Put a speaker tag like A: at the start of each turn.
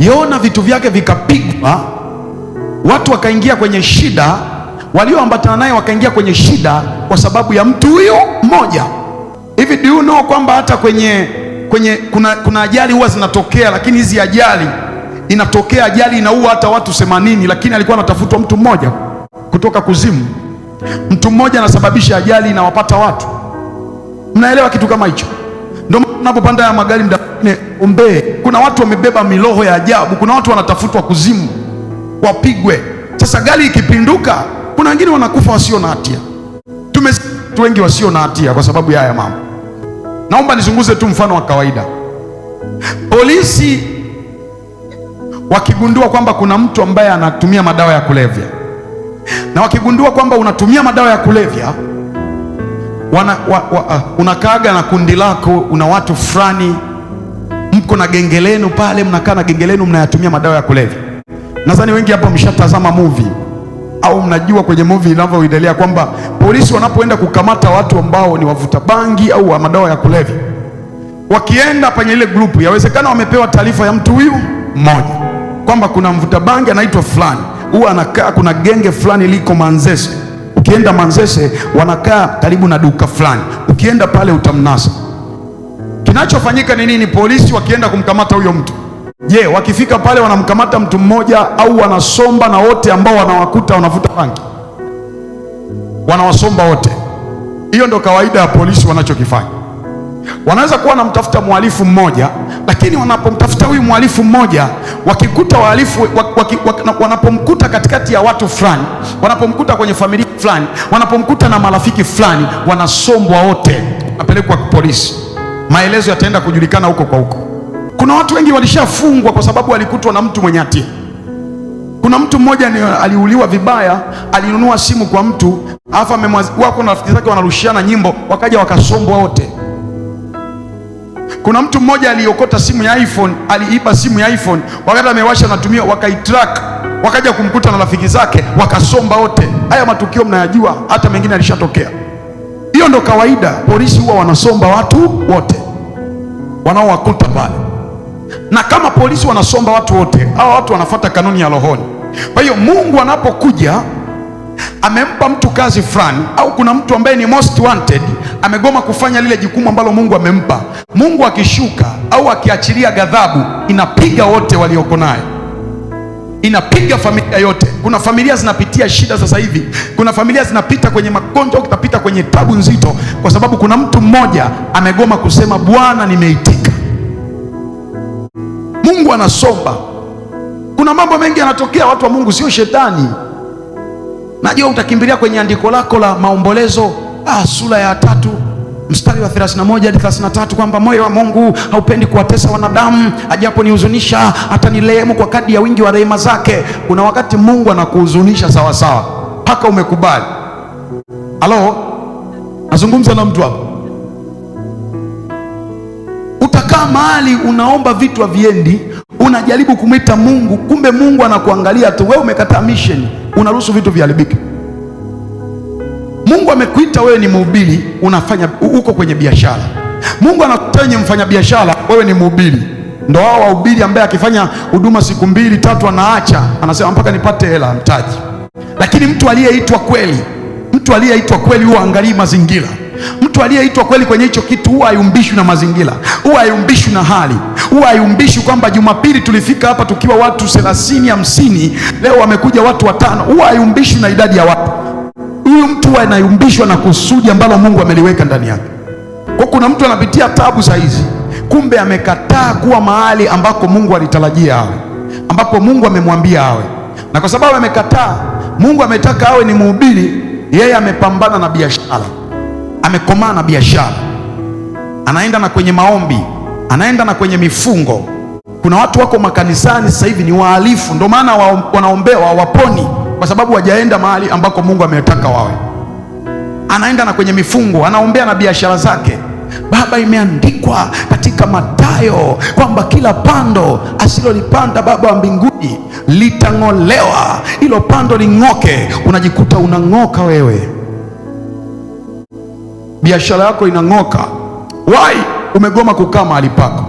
A: Yona vitu vyake vikapigwa, watu wakaingia kwenye shida, walioambatana naye wakaingia kwenye shida kwa sababu ya mtu huyo mmoja. Hivi do you know kwamba hata kuna ajali huwa zinatokea, lakini hizi ajali inatokea ajali inaua hata watu 80, lakini alikuwa anatafutwa mtu mmoja kutoka kuzimu. Mtu mmoja anasababisha ajali inawapata watu. Mnaelewa kitu kama hicho? Ndio unapopanda ya magari mdane ombee. Kuna watu wamebeba miloho ya ajabu, kuna watu wanatafutwa kuzimu wapigwe. Sasa gari ikipinduka, kuna wengine wanakufa wasio na hatia. Watu wengi wasio na hatia kwa sababu ya haya mambo. Naomba nizunguze tu mfano wa kawaida. Polisi wakigundua kwamba kuna mtu ambaye anatumia madawa ya kulevya, na wakigundua kwamba unatumia madawa ya kulevya, unakaaga na kundi lako, una watu fulani, mko na genge lenu pale, mnakaa na genge lenu, mnayatumia madawa ya kulevya. Nadhani wengi hapa mshatazama movie au mnajua kwenye movie inavyoendelea kwamba polisi wanapoenda kukamata watu ambao ni wavuta bangi au wa madawa ya kulevya, wakienda kwenye ile grupu, yawezekana wamepewa taarifa ya mtu huyu mmoja kwamba kuna mvuta bangi anaitwa fulani, huwa anakaa, kuna genge fulani liko Manzese. Ukienda Manzese wanakaa karibu na duka fulani, ukienda pale utamnasa. Kinachofanyika ni nini? Polisi wakienda kumkamata huyo mtu, je, wakifika pale wanamkamata mtu mmoja au wanasomba na wote ambao wanawakuta wanavuta bangi? Wanawasomba wote. Hiyo ndo kawaida ya polisi wanachokifanya. Wanaweza kuwa wanamtafuta mhalifu mmoja, lakini wanapomtafuta huyu mhalifu mmoja, wakikuta wahalifu wanapomkuta katikati ya watu fulani, wanapomkuta kwenye familia fulani, wanapomkuta na marafiki fulani, wanasombwa wote, napelekwa polisi. Maelezo yataenda kujulikana huko kwa huko. Kuna watu wengi walishafungwa kwa sababu walikutwa na mtu mwenye hatia. Kuna mtu mmoja aliuliwa vibaya, alinunua simu kwa mtu, alafu wako na rafiki zake wanarushiana nyimbo, wakaja wakasombwa wote. Kuna mtu mmoja aliokota simu ya iPhone, aliiba simu ya iPhone, wakati amewasha natumia, wakaitrack, wakaja kumkuta na rafiki zake, wakasomba wote. Haya matukio mnayajua, hata mengine alishatokea. Hiyo ndo kawaida. Polisi huwa wanasomba watu wote wanaowakuta pale. Na kama polisi wanasomba watu wote, hao watu wanafuata kanuni ya rohoni. Kwa hiyo Mungu anapokuja amempa mtu kazi fulani, au kuna mtu ambaye ni most wanted amegoma kufanya lile jukumu ambalo Mungu amempa, Mungu akishuka au akiachilia ghadhabu, inapiga wote walioko naye, inapiga familia yote. Kuna familia zinapitia shida sasa hivi, kuna familia zinapita kwenye magonjwa, kitapita kwenye tabu nzito, kwa sababu kuna mtu mmoja amegoma kusema Bwana, nimeitika. Mungu anasomba. Kuna mambo mengi yanatokea, watu wa Mungu, sio shetani. Najua utakimbilia kwenye andiko lako la Maombolezo sura ya 3 mstari wa 31 hadi 33 kwamba moyo wa Mungu haupendi kuwatesa wanadamu, ajapo nihuzunisha atanirehemu kwa kadri ya wingi wa rehema zake. Kuna wakati Mungu anakuhuzunisha sawa sawa mpaka umekubali. Halo, nazungumza na mtu hapo. Utakaa mahali unaomba vitu haviendi, unajaribu kumwita Mungu, kumbe Mungu anakuangalia tu, wewe umekataa mission, unaruhusu vitu viharibike. Mungu amekuita wewe ni mhubiri, unafanya uko kwenye biashara. Mungu anakutenye mfanya biashara, wewe ni mhubiri. Ndio hao wahubiri ambaye akifanya huduma siku 2 3 anaacha, anasema mpaka nipate hela mtaji. Lakini mtu aliyeitwa kweli huwa angalii mazingira. Mtu aliyeitwa kweli kwenye hicho kitu huwa hayumbishwi na mazingira, huwa hayumbishwi na hali, huwa hayumbishwi kwamba Jumapili tulifika hapa tukiwa watu 30 50, leo wamekuja watu 5. Huwa hayumbishwi na idadi ya watu. Huyu mtu anayumbishwa na kusudi ambalo Mungu ameliweka ndani yake. Kwa kuna mtu anapitia tabu saa hizi, kumbe amekataa kuwa mahali ambako Mungu alitarajia awe, ambapo Mungu amemwambia awe. Na kwa sababu amekataa, Mungu ametaka awe ni mhubiri, yeye amepambana na biashara, amekomaa na biashara, anaenda na kwenye maombi, anaenda na kwenye mifungo. Kuna watu wako makanisani sasa hivi ni wahalifu, ndio maana wanaombewa hawaponi, kwa sababu hawajaenda mahali ambako Mungu ametaka wawe. Anaenda na kwenye mifungo, anaombea na biashara zake. Baba, imeandikwa katika Mathayo kwamba kila pando asilolipanda Baba wa mbinguni litang'olewa. Hilo pando ling'oke, unajikuta unang'oka wewe, biashara yako inang'oka. Why? Umegoma kukaa mahali pako.